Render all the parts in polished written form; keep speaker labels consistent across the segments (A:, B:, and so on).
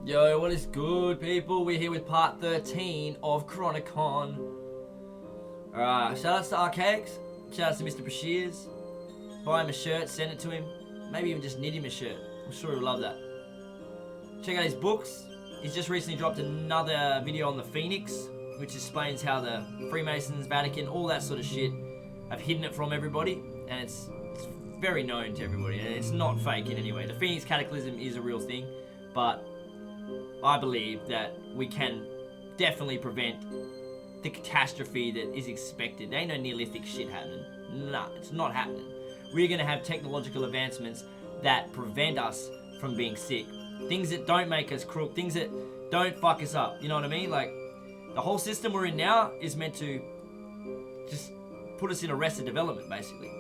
A: Yo, what is good, people? We're here with part 13 of Chronicon. Alright, shout outs to archaix. Shout outs to Mr. Bashirs. Buy him a shirt, send it to him. Maybe even just knit him a shirt. I'm sure he'll love that. Check out his books. He's just recently dropped another video on the Phoenix, which explains how the Freemasons, Vatican, all that sort of shit have hidden it from everybody. And it's very known to everybody. And it's not fake in any way. The Phoenix Cataclysm is a real thing, but I believe that we can definitely prevent the catastrophe that is expected. There ain't no Neolithic shit happening. Nah, it's not happening. We're going to have technological advancements that prevent us from being sick. Things that don't make us crook. Things that don't fuck us up. You know what I mean? Like, the whole system we're in now is meant to just put us in arrested development, basically.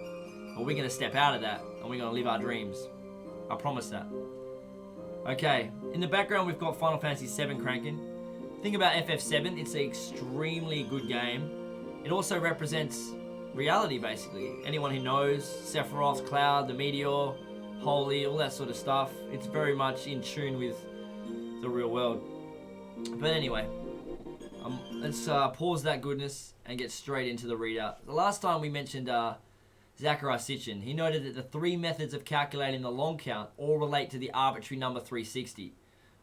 A: But we're going to step out of that and we're going to live our dreams. I promise that. Okay, in the background we've got Final Fantasy VII cranking. Think about FF7, it's an extremely good game. It also represents reality, basically. Anyone who knows Sephiroth, Cloud, the Meteor, Holy, all that sort of stuff, it's very much in tune with the real world. But anyway, let's pause that goodness and get straight into the readout. The last time we mentioned Zachariah Sitchin, he noted that the three methods of calculating the long count all relate to the arbitrary number 360.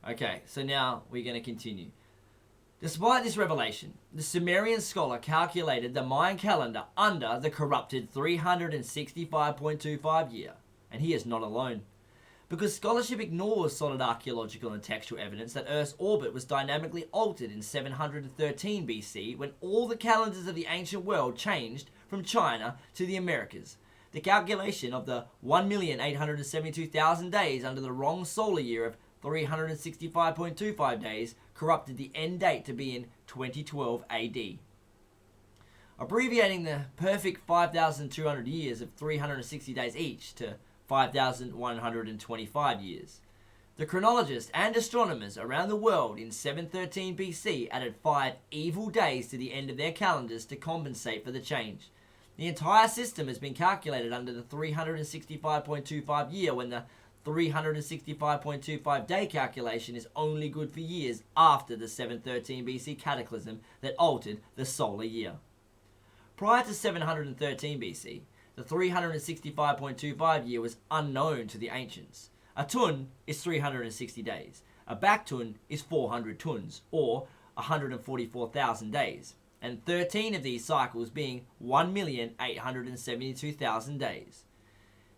A: Okay, so now we're going to continue. Despite this revelation, the Sumerian scholar calculated the Mayan calendar under the corrupted 365.25 year, and he is not alone. Because scholarship ignores solid archaeological and textual evidence that Earth's orbit was dynamically altered in 713 BC when all the calendars of the ancient world changed from China to the Americas. The calculation of the 1,872,000 days under the wrong solar year of 365.25 days corrupted the end date to be in 2012 AD. Abbreviating the perfect 5,200 years of 360 days each to 5,125 years. The chronologists and astronomers around the world in 713 BC added 5 evil days to the end of their calendars to compensate for the change. The entire system has been calculated under the 365.25 year when the 365.25 day calculation is only good for years after the 713 BC cataclysm that altered the solar year. Prior to 713 BC, the 365.25 year was unknown to the ancients. A tun is 360 days. A baktun is 400 tuns, or 144,000 days, and 13 of these cycles being 1,872,000 days.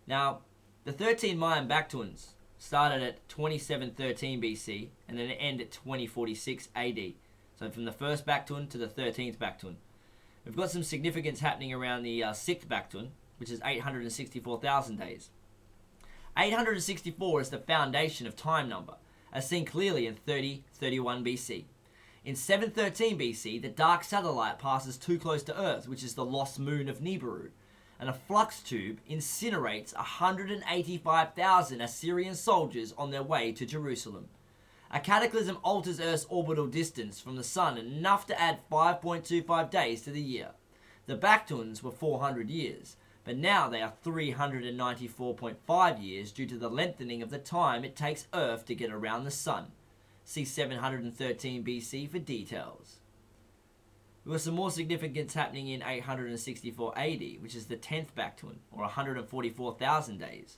A: Now, the 13 Mayan baktuns started at 2713 BC and then end at 2046 AD. So from the first baktun to the 13th baktun. We've got some significance happening around the 6th baktun, which is 864,000 days. 864 is the foundation of time number, as seen clearly in 3031 BC. In 713 BC, the dark satellite passes too close to Earth, which is the lost moon of Nibiru, and a flux tube incinerates 185,000 Assyrian soldiers on their way to Jerusalem. A cataclysm alters Earth's orbital distance from the Sun enough to add 5.25 days to the year. The Baktuns were 400 years, but now they are 394.5 years due to the lengthening of the time it takes Earth to get around the Sun. See 713 BC for details. There was some more significance happening in 864 AD, which is the 10th Baktun, or 144,000 days.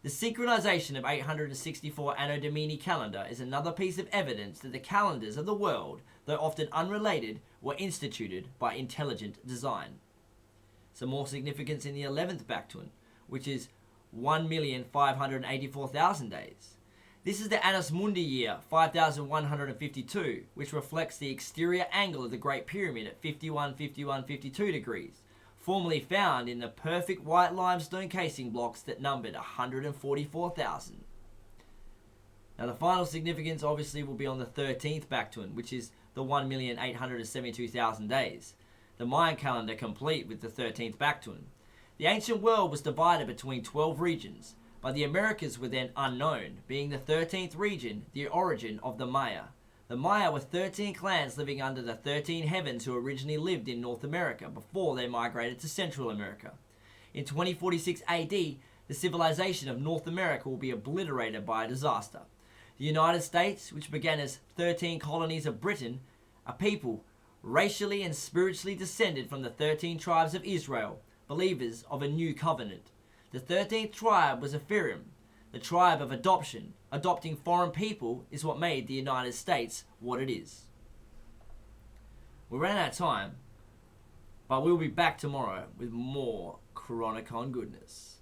A: The synchronization of 864 Anno Domini calendar is another piece of evidence that the calendars of the world, though often unrelated, were instituted by intelligent design. Some more significance in the 11th Baktun, which is 1,584,000 days. This is the Annus Mundi year, 5152, which reflects the exterior angle of the Great Pyramid at 5152 degrees, formerly found in the perfect white limestone casing blocks that numbered 144,000. Now the final significance obviously will be on the 13th Baktun, which is the 1,872,000 days. The Mayan calendar complete with the 13th Baktun. The ancient world was divided between 12 regions, but the Americas were then unknown, being the 13th region the origin of the Maya. The Maya were 13 clans living under the 13 heavens who originally lived in North America before they migrated to Central America. In 2046 AD, the civilization of North America will be obliterated by a disaster. The United States, which began as 13 colonies of Britain, a people racially and spiritually descended from the 13 tribes of Israel, believers of a new covenant. The 13th tribe was Ephraim, the tribe of adoption. Adopting foreign people is what made the United States what it is. We ran out of time, but we'll be back tomorrow with more Chronicon goodness.